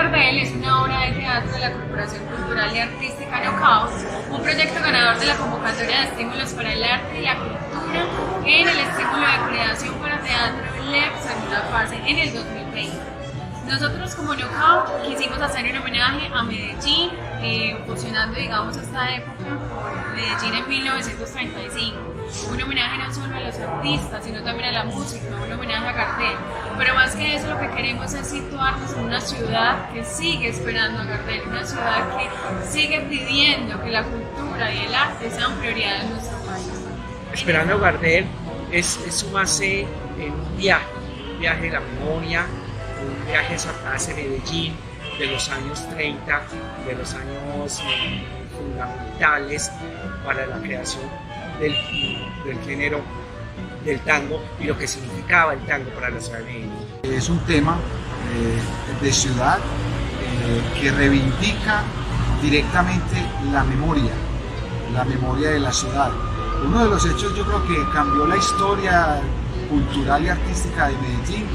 Gardel es una obra de teatro de la Corporación Cultural y Artística Knockout, un proyecto ganador de la convocatoria de estímulos para el arte y la cultura en el estímulo de creación para teatro LEP segunda fase en el 2020. Nosotros como Knockout quisimos hacer un homenaje a Medellín, fusionando digamos esta época con Medellín en 1935. Un homenaje no solo a los artistas, sino también a la música, un homenaje a Gardel. Pero más que eso, lo que queremos es situarnos en una ciudad que sigue esperando a Gardel, una ciudad que sigue pidiendo que la cultura y el arte sean prioridad en nuestro país. Esperando a Gardel es sumarse en un viaje de la memoria, un viaje hacia Medellín de los años 30, de los años fundamentales para la creación del género del tango y lo que significaba el tango para la ciudad de Medellín. Es un tema de ciudad que reivindica directamente la memoria de la ciudad. Uno de los hechos yo creo que cambió la historia cultural y artística de Medellín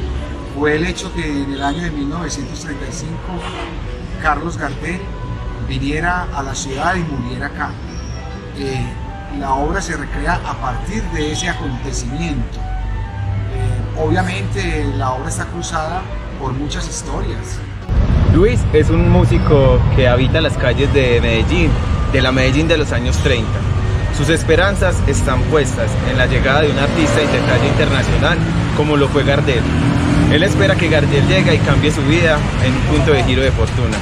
fue el hecho que en el año de 1935 Carlos Gardel viniera a la ciudad y muriera acá. La obra se recrea a partir de ese acontecimiento. Obviamente la obra está cruzada por muchas historias. Luis es un músico que habita las calles de Medellín, de la Medellín de los años 30. Sus esperanzas están puestas en la llegada de un artista de talla internacional como lo fue Gardel. Él espera que Gardel llegue y cambie su vida en un punto de giro de fortuna.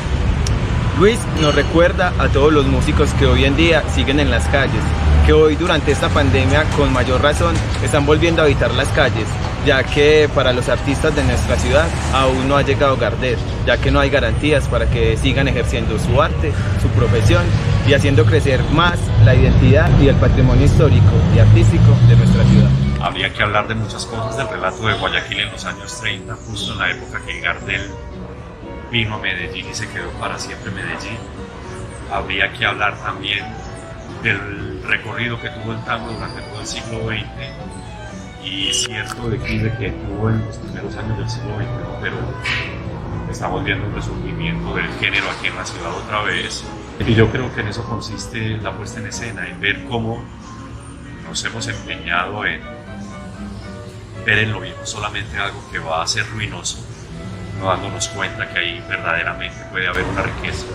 Luis nos recuerda a todos los músicos que hoy en día siguen en las calles, que hoy durante esta pandemia con mayor razón están volviendo a habitar las calles, ya que para los artistas de nuestra ciudad aún no ha llegado Gardel, ya que no hay garantías para que sigan ejerciendo su arte, su profesión y haciendo crecer más la identidad y el patrimonio histórico y artístico de nuestra ciudad. Habría que hablar de muchas cosas del relato de Guayaquil en los años 30, justo en la época que Gardel vino a Medellín y se quedó para siempre en Medellín. Habría que hablar también del recorrido que tuvo el tango durante todo el siglo XX y cierto declive que tuvo en los primeros años del siglo XX, pero estamos viendo un resurgimiento del género aquí en la ciudad otra vez. Y yo creo que en eso consiste la puesta en escena, en ver cómo nos hemos empeñado en ver en lo viejo solamente algo que va a ser ruinoso, no dándonos cuenta que ahí verdaderamente puede haber una riqueza.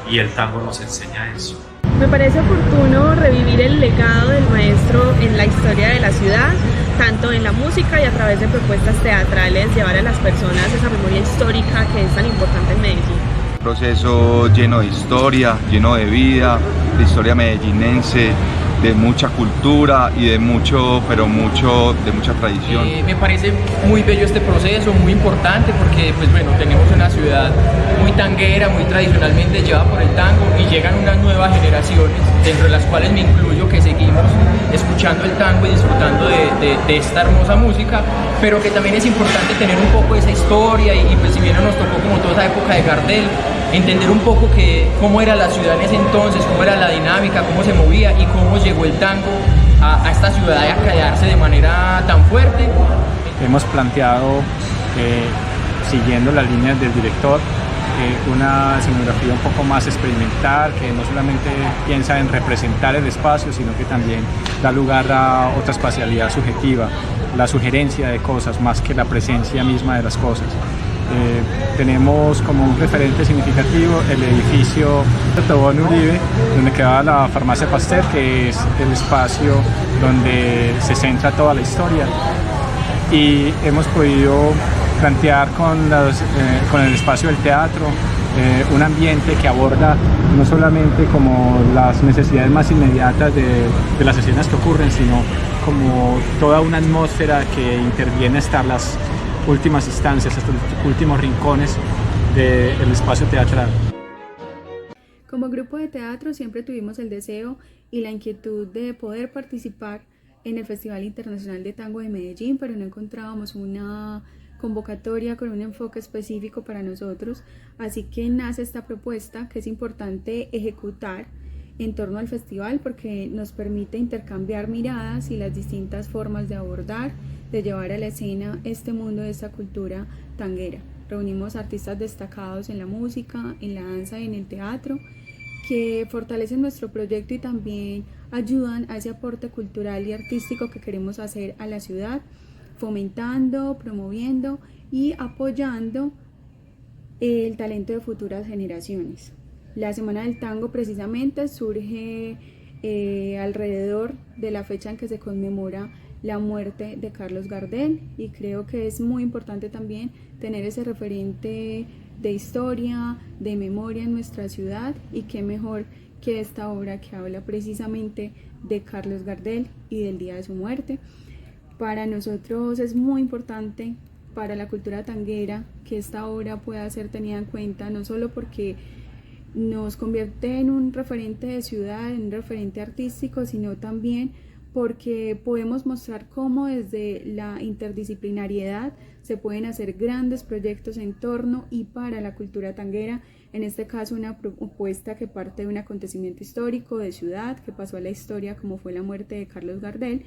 Y el tango nos enseña eso. Me parece oportuno revivir el legado del maestro en la historia de la ciudad, tanto en la música y a través de propuestas teatrales, llevar a las personas esa memoria histórica que es tan importante en Medellín. Un proceso lleno de historia, lleno de vida, de historia medellinense, de mucha cultura y de mucha tradición. Me parece muy bello este proceso, muy importante porque pues bueno, tenemos una ciudad muy tanguera, muy tradicionalmente llevada por el tango y llegan unas nuevas generaciones, dentro de las cuales me incluyo, que seguimos escuchando el tango y disfrutando de esta hermosa música, pero que también es importante tener un poco de esa historia y pues si bien no nos tocó como toda esa época de Gardel, entender un poco cómo era la ciudad en ese entonces, cómo era la dinámica, cómo se movía y cómo llegó el tango a esta ciudad a quedarse de manera tan fuerte. Hemos planteado, siguiendo las líneas del director, una escenografía un poco más experimental, que no solamente piensa en representar el espacio, sino que también da lugar a otra espacialidad subjetiva, la sugerencia de cosas más que la presencia misma de las cosas. Tenemos como un referente significativo el edificio de Tobón Uribe, donde quedaba la farmacia Pasteur, que es el espacio donde se centra toda la historia, y hemos podido plantear con el espacio del teatro un ambiente que aborda no solamente como las necesidades más inmediatas de las escenas que ocurren, sino como toda una atmósfera que interviene hasta las últimas instancias, hasta los últimos rincones del espacio teatral. Como grupo de teatro siempre tuvimos el deseo y la inquietud de poder participar en el Festival Internacional de Tango de Medellín, pero no encontrábamos una convocatoria con un enfoque específico para nosotros, así que nace esta propuesta que es importante ejecutar en torno al festival porque nos permite intercambiar miradas y las distintas formas de abordar, de llevar a la escena este mundo de esta cultura tanguera. reunimos artistas destacados en la música, en la danza y en el teatro, que fortalecen nuestro proyecto y también ayudan a ese aporte cultural y artístico que queremos hacer a la ciudad, fomentando, promoviendo y apoyando el talento de futuras generaciones. La Semana del Tango precisamente surge alrededor de la fecha en que se conmemora la muerte de Carlos Gardel, y creo que es muy importante también tener ese referente de historia, de memoria en nuestra ciudad, y qué mejor que esta obra que habla precisamente de Carlos Gardel y del día de su muerte. Para nosotros es muy importante, para la cultura tanguera, que esta obra pueda ser tenida en cuenta, no solo porque nos convierte en un referente de ciudad, en un referente artístico, sino también porque podemos mostrar cómo desde la interdisciplinariedad se pueden hacer grandes proyectos en torno y para la cultura tanguera, en este caso una propuesta que parte de un acontecimiento histórico de ciudad que pasó a la historia como fue la muerte de Carlos Gardel,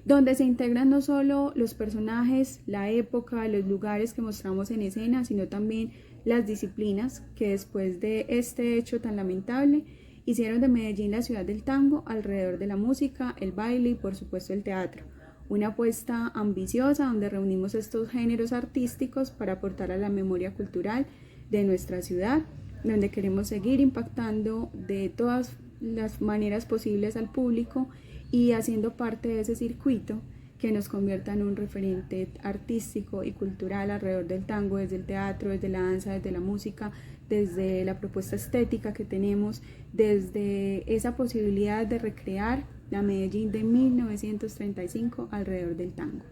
donde se integran no solo los personajes, la época, los lugares que mostramos en escena, sino también las disciplinas que después de este hecho tan lamentable hicieron de Medellín la ciudad del tango alrededor de la música, el baile y por supuesto el teatro. Una apuesta ambiciosa donde reunimos estos géneros artísticos para aportar a la memoria cultural de nuestra ciudad, donde queremos seguir impactando de todas las maneras posibles al público y haciendo parte de ese circuito que nos convierta en un referente artístico y cultural alrededor del tango, desde el teatro, desde la danza, desde la música, desde la propuesta estética que tenemos, desde esa posibilidad de recrear la Medellín de 1935 alrededor del tango.